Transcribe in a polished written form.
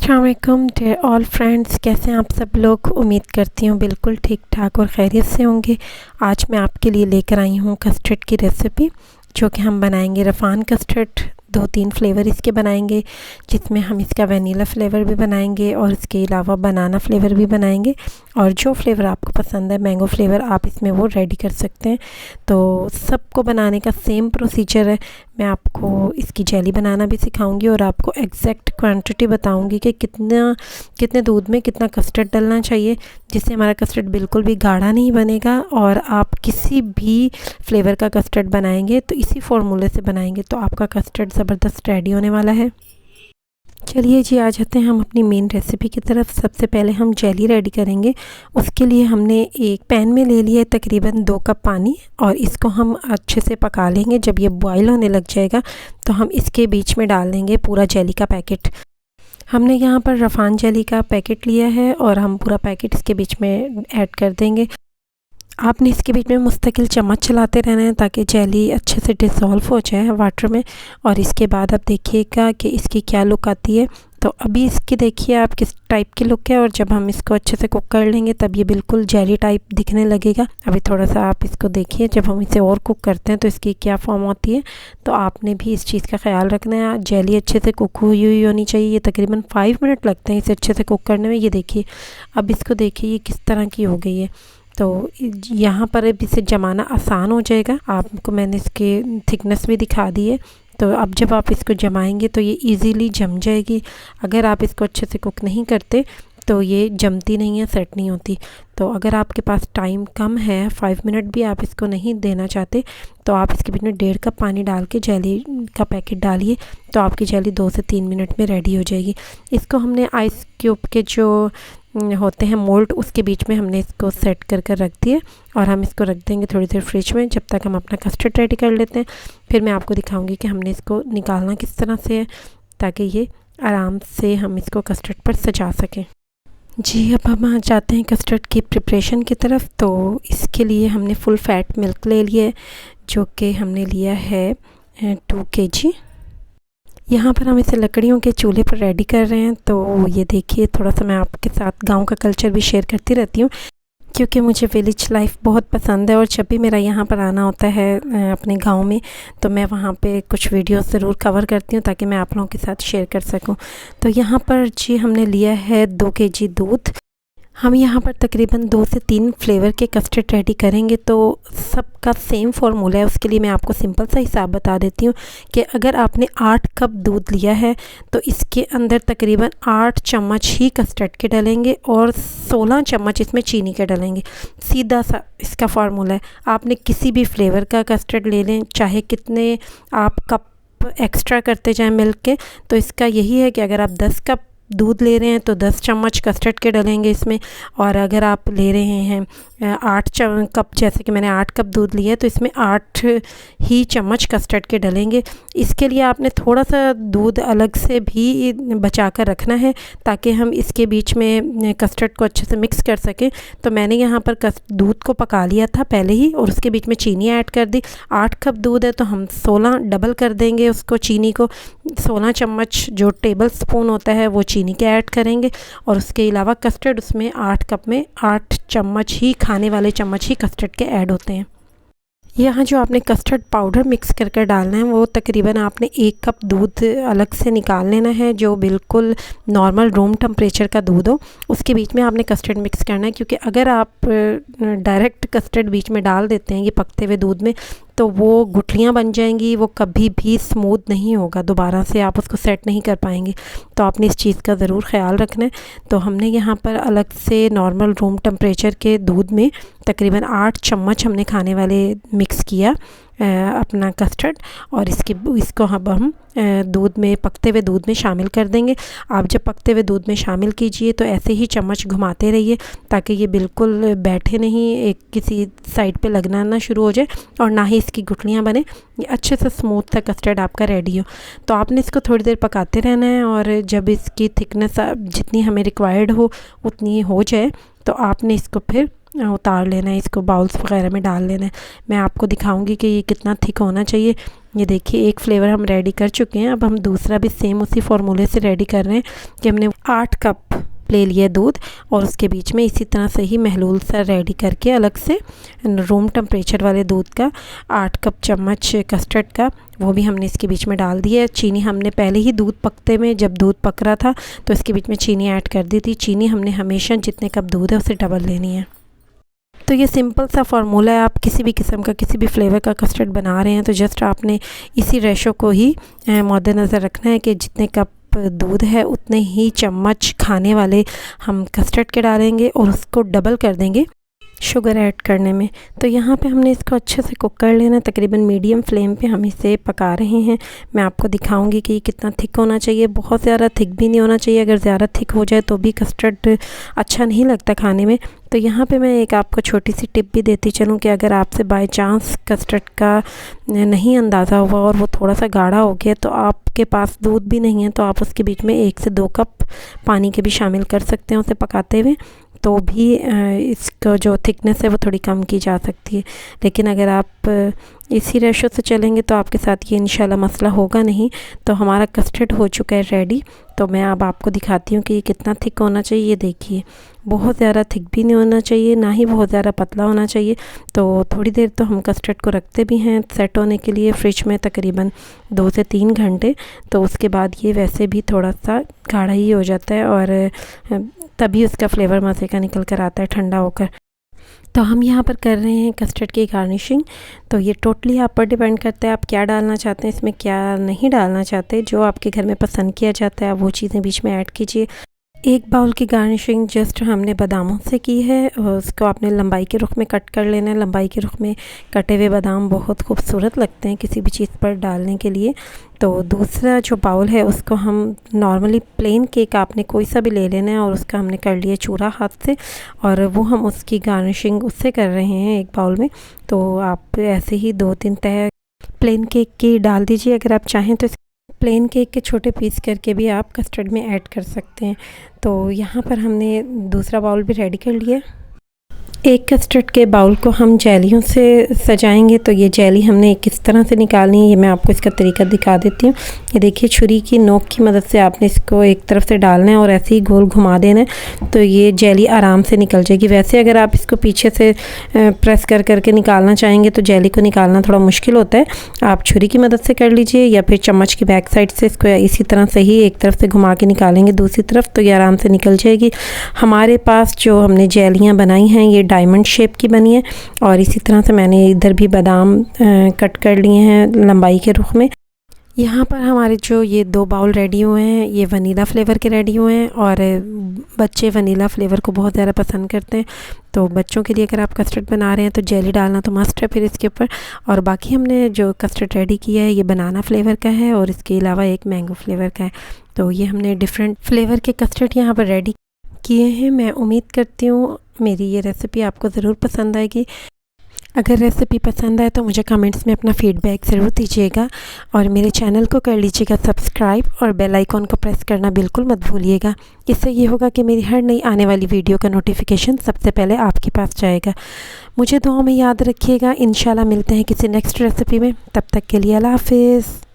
अस्सलाम वालेकुम dear all friends, कैसे हैं आप सब लोग। उम्मीद करती हूँ बिल्कुल ठीक ठाक और खैरियत से होंगे। आज मैं आपके लिए लेकर आई हूँ कस्टर्ड की रेसिपी, जो कि हम बनाएंगे रफ़ान कस्टर्ड। 2-3 फ्लेवर इसके बनाएंगे, जिसमें हम इसका वनीला फ्लेवर भी बनाएंगे और इसके अलावा बनाना फ्लेवर भी बनाएंगे। और जो फ्लेवर आपको पसंद है, मैंगो फ्लेवर, आप इसमें वो रेडी कर सकते हैं। तो सबको बनाने का सेम प्रोसीजर है। मैं आपको इसकी जेली बनाना भी सिखाऊंगी और आपको एग्जैक्ट क्वांटिटी बताऊंगी कि कितने दूध में कितना कस्टर्ड डालना चाहिए, जिससे हमारा कस्टर्ड बिल्कुल भी गाढ़ा नहीं बनेगा। और आप किसी भी फ्लेवर का कस्टर्ड बनाएंगे तो इसी फार्मूले से बनाएंगे तो आपका कस्टर्ड ज़बरदस्त रेडी होने वाला है। चलिए जी, आ जाते हैं हम अपनी मेन रेसिपी की तरफ। सबसे पहले हम जेली रेडी करेंगे। उसके लिए हमने एक पैन में ले लिया तकरीबन 2 कप पानी, और इसको हम अच्छे से पका लेंगे। जब ये बॉईल होने लग जाएगा तो हम इसके बीच में डाल देंगे पूरा जेली का पैकेट। हमने यहाँ पर रफ़ान जेली का पैकेट लिया है और हम पूरा पैकेट इसके बीच में ऐड कर देंगे। आपने इसके बीच में मुस्तकिल चम्मच चलाते रहना है ताकि जेली अच्छे से डिसॉल्व हो जाए वाटर में। और इसके बाद आप देखिएगा कि इसकी क्या लुक आती है। तो अभी इसकी देखिए आप किस टाइप की लुक है, और जब हम इसको अच्छे से कुक कर लेंगे तब ये बिल्कुल जेली टाइप दिखने लगेगा। अभी थोड़ा सा आप इसको देखिए, जब हम इसे और कुक करते हैं तो इसकी क्या फॉर्म होती है। तो आपने भी इस चीज़ का ख्याल रखना है। जेली अच्छे से कुक हुई होनी चाहिए। ये तकरीबन 5 मिनट लगते हैं इसे अच्छे से कुक करने में। ये देखिए, अब इसको देखिए ये किस तरह की हो गई है। तो यहाँ पर अब इसे जमाना आसान हो जाएगा। आपको मैंने इसके थिकनेस भी दिखा दी है। तो अब जब आप इसको जमाएंगे तो ये इजीली जम जाएगी। अगर आप इसको अच्छे से कुक नहीं करते तो ये जमती नहीं है, सेट नहीं होती। तो अगर आपके पास टाइम कम है, 5 मिनट भी आप इसको नहीं देना चाहते, तो आप इसके बीच में 1.5 कप पानी डाल के जेली का पैकेट डालिए, तो आपकी जेली 2 से 3 मिनट में रेडी हो जाएगी। इसको हमने आइस क्यूब के जो होते हैं मोल्ड, उसके बीच में हमने इसको सेट कर रख दिए, और हम इसको रख देंगे थोड़ी देर फ्रिज में, जब तक हम अपना कस्टर्ड रेडी कर लेते हैं। फिर मैं आपको दिखाऊंगी कि हमने इसको निकालना किस तरह से है, ताकि ये आराम से हम इसको कस्टर्ड पर सजा सकें। जी, अब हम आ जाते हैं कस्टर्ड की प्रिपरेशन की तरफ। तो इसके लिए हमने फुल फैट मिल्क ले लिया है, जो कि हमने लिया है 2 kg। यहाँ पर हम इसे लकड़ियों के चूल्हे पर रेडी कर रहे हैं। तो ये देखिए, थोड़ा सा मैं आपके साथ गांव का कल्चर भी शेयर करती रहती हूँ, क्योंकि मुझे विलेज लाइफ बहुत पसंद है। और जब भी मेरा यहाँ पर आना होता है अपने गांव में, तो मैं वहाँ पे कुछ वीडियोस ज़रूर कवर करती हूँ ताकि मैं आप लोगों के साथ शेयर कर सकूँ। तो यहाँ पर जी हमने लिया है 2 kg दूध। हम यहाँ पर तकरीबन 2 से 3 फ्लेवर के कस्टर्ड रेडी करेंगे, तो सबका सेम फार्मूला है। उसके लिए मैं आपको सिंपल सा हिसाब बता देती हूँ कि अगर आपने 8 कप दूध लिया है तो इसके अंदर तकरीबन 8 चम्मच ही कस्टर्ड के डलेंगे और 16 चम्मच इसमें चीनी के डलेंगे। सीधा सा इसका फार्मूला है। आपने किसी भी फ्लेवर का कस्टर्ड ले लें, चाहे कितने आप कप एक्स्ट्रा करते जाएँ मिल्क के, तो इसका यही है कि अगर आप 10 कप दूध ले रहे हैं तो 10 चम्मच कस्टर्ड के डलेंगे इसमें। और अगर आप ले रहे हैं 8 कप, जैसे कि मैंने 8 कप दूध लिया है, तो इसमें 8 ही चम्मच कस्टर्ड के डलेंगे। इसके लिए आपने थोड़ा सा दूध अलग से भी बचा कर रखना है, ताकि हम इसके बीच में कस्टर्ड को अच्छे से मिक्स कर सकें। तो मैंने यहाँ पर दूध को पका लिया था पहले ही, और उसके बीच में चीनी ऐड कर दी। 8 कप दूध है तो हम 16 डबल कर देंगे उसको, चीनी को 16 चम्मच जो टेबल स्पून होता है वो चीनी के ऐड करेंगे। और उसके अलावा कस्टर्ड उसमें 8 कप में 8 चम्मच ही, खाने वाले चम्मच ही कस्टर्ड के ऐड होते हैं। यहाँ जो आपने कस्टर्ड पाउडर मिक्स कर डालना है, वो तकरीबन आपने 1 कप दूध अलग से निकाल लेना है, जो बिल्कुल नॉर्मल रूम टेम्परेचर का दूध हो। उसके बीच में आपने कस्टर्ड मिक्स करना है, क्योंकि अगर आप डायरेक्ट कस्टर्ड बीच में डाल देते हैं ये पकते हुए दूध में, तो वो गुठलियाँ बन जाएंगी, वो कभी भी स्मूथ नहीं होगा, दोबारा से आप उसको सेट नहीं कर पाएंगे। तो आपने इस चीज़ का ज़रूर ख्याल रखना है। तो हमने यहाँ पर अलग से नॉर्मल रूम टेम्परेचर के दूध में तकरीबन 8 चम्मच हमने खाने वाले मिक्स किया अपना कस्टर्ड, और इसको अब हम दूध में, पकते हुए दूध में शामिल कर देंगे। आप जब पकते हुए दूध में शामिल कीजिए तो ऐसे ही चम्मच घुमाते रहिए, ताकि ये बिल्कुल बैठे नहीं, एक किसी साइड पे लगना ना शुरू हो जाए, और ना ही इसकी गुठलियाँ बने। ये अच्छे से स्मूथ सा कस्टर्ड आपका रेडी हो। तो आपने इसको थोड़ी देर पकाते रहना है, और जब इसकी थिकनेस जितनी हमें रिक्वायर्ड हो उतनी हो जाए, तो आपने इसको फिर उतार लेना है, इसको बाउल्स वगैरह में डाल लेना है। मैं आपको दिखाऊंगी कि ये कितना थिक होना चाहिए। ये देखिए एक फ्लेवर हम रेडी कर चुके हैं। अब हम दूसरा भी सेम उसी फार्मूले से रेडी कर रहे हैं कि हमने 8 कप ले लिया दूध और उसके बीच में इसी तरह से ही महलूल सा रेडी करके अलग से रूम टेम्परेचर वाले दूध का 8 कप चम्मच कस्टर्ड का वो भी हमने इसके बीच में डाल दिया। चीनी हमने पहले ही दूध पकते में जब दूध पक रहा था तो इसके बीच में चीनी ऐड कर दी थी। चीनी हमने हमेशा जितने कप दूध है उसे डबल लेनी है। तो ये सिंपल सा फार्मूला है। आप किसी भी किस्म का किसी भी फ्लेवर का कस्टर्ड बना रहे हैं तो जस्ट आपने इसी रेशो को ही मद्देनज़र रखना है कि जितने कप दूध है उतने ही चम्मच खाने वाले हम कस्टर्ड के डालेंगे और उसको डबल कर देंगे शुगर ऐड करने में। तो यहाँ पे हमने इसको अच्छे से कुक कर लेना। तकरीबन मीडियम फ्लेम पे हम इसे पका रहे हैं। मैं आपको दिखाऊंगी कि ये कितना थिक होना चाहिए। बहुत ज़्यादा थिक भी नहीं होना चाहिए। अगर ज़्यादा थिक हो जाए तो भी कस्टर्ड अच्छा नहीं लगता खाने में। तो यहाँ पे मैं एक आपको छोटी सी टिप भी देती चलूँ कि अगर आपसे बाय चांस कस्टर्ड का नहीं अंदाज़ा हुआ और वो थोड़ा सा गाढ़ा हो गया तो आपके पास दूध भी नहीं है तो आप उसके बीच में 1 से 2 कप पानी के भी शामिल कर सकते हैं उसे पकाते हुए, तो भी इसका जो थिकनेस है वो थोड़ी कम की जा सकती है। लेकिन अगर आप इसी रेशो से चलेंगे तो आपके साथ ये इंशाल्लाह मसला होगा नहीं। तो हमारा कस्टर्ड हो चुका है रेडी। तो मैं अब आपको दिखाती हूँ कि ये कितना थिक होना चाहिए। ये देखिए बहुत ज़्यादा थिक भी नहीं होना चाहिए, ना ही बहुत ज़्यादा पतला होना चाहिए। तो थोड़ी देर तो हम कस्टर्ड को रखते भी हैं सेट होने के लिए फ्रिज में, तकरीबन 2 से 3 घंटे। तो उसके बाद ये वैसे भी थोड़ा सा गाढ़ा ही हो जाता है और तभी उसका फ्लेवर मज़े का निकल कर आता है ठंडा होकर। तो हम यहाँ पर कर रहे हैं कस्टर्ड की गार्निशिंग। तो ये टोटली आप पर डिपेंड करता है आप क्या डालना चाहते हैं इसमें, क्या नहीं डालना चाहते। जो आपके घर में पसंद किया जाता है आप वो चीज़ें बीच में ऐड कीजिए। 1 बाउल की गार्निशिंग जस्ट हमने बादामों से की है और उसको आपने लंबाई के रुख में कट कर लेना है। लंबाई के रुख में कटे हुए बादाम बहुत खूबसूरत लगते हैं किसी भी चीज़ पर डालने के लिए। तो दूसरा जो बाउल है उसको हम नॉर्मली प्लेन केक आपने कोई सा भी ले लेना है और उसका हमने कर लिया चूरा हाथ से और वो हम उसकी गार्निशिंग उससे कर रहे हैं 1 बाउल में। तो आप ऐसे ही 2-3 तह प्लेन केक की डाल दीजिए। अगर आप चाहें तो प्लेन केक के छोटे पीस करके भी आप कस्टर्ड में ऐड कर सकते हैं। तो यहाँ पर हमने दूसरा बाउल भी रेडी कर लिया। एक कस्टर्ड के बाउल को हम जेलियों से सजाएंगे। तो ये जेली हमने किस तरह से निकालनी है ये मैं आपको इसका तरीका दिखा देती हूँ। ये देखिए छुरी की नोक की मदद से आपने इसको एक तरफ से डालना है और ऐसे ही गोल घुमा देना है तो ये जेली आराम से निकल जाएगी। वैसे अगर आप इसको पीछे से प्रेस कर करके निकालना चाहेंगे तो जेली को निकालना थोड़ा मुश्किल होता है। आप छुरी की मदद से कर लीजिए या फिर चम्मच की बैक साइड से इसको इसी तरह से ही एक तरफ से घुमा के निकालेंगे दूसरी तरफ तो ये आराम से निकल जाएगी। हमारे पास जो हमने जेलियाँ बनाई हैं ये डायमंड शेप की बनी है और इसी तरह से मैंने इधर भी बादाम कट कर लिए हैं लंबाई के रुख में। यहाँ पर हमारे जो ये 2 बाउल रेडी हुए हैं ये वनीला फ्लेवर के रेडी हुए हैं और बच्चे वनीला फ्लेवर को बहुत ज़्यादा पसंद करते हैं। तो बच्चों के लिए अगर आप कस्टर्ड बना रहे हैं तो जेली डालना तो मस्ट है फिर इसके ऊपर। और बाकी हमने जो कस्टर्ड रेडी किया है ये बनाना फ्लेवर का है और इसके अलावा एक मैंगो फ्लेवर का है। तो ये हमने डिफरेंट फ्लेवर के कस्टर्ड यहाँ पर रेडी किए हैं। मैं उम्मीद करती हूँ मेरी ये रेसिपी आपको ज़रूर पसंद आएगी। अगर रेसिपी पसंद आए तो मुझे कमेंट्स में अपना फीडबैक ज़रूर दीजिएगा और मेरे चैनल को कर लीजिएगा सब्सक्राइब और बेल आइकॉन को प्रेस करना बिल्कुल मत भूलिएगा। इससे ये होगा कि मेरी हर नई आने वाली वीडियो का नोटिफिकेशन सबसे पहले आपके पास जाएगा। मुझे दुआ में याद रखिएगा। इंशाल्लाह मिलते हैं किसी नेक्स्ट रेसिपी में। तब तक के लिए अल्लाह हाफिज़।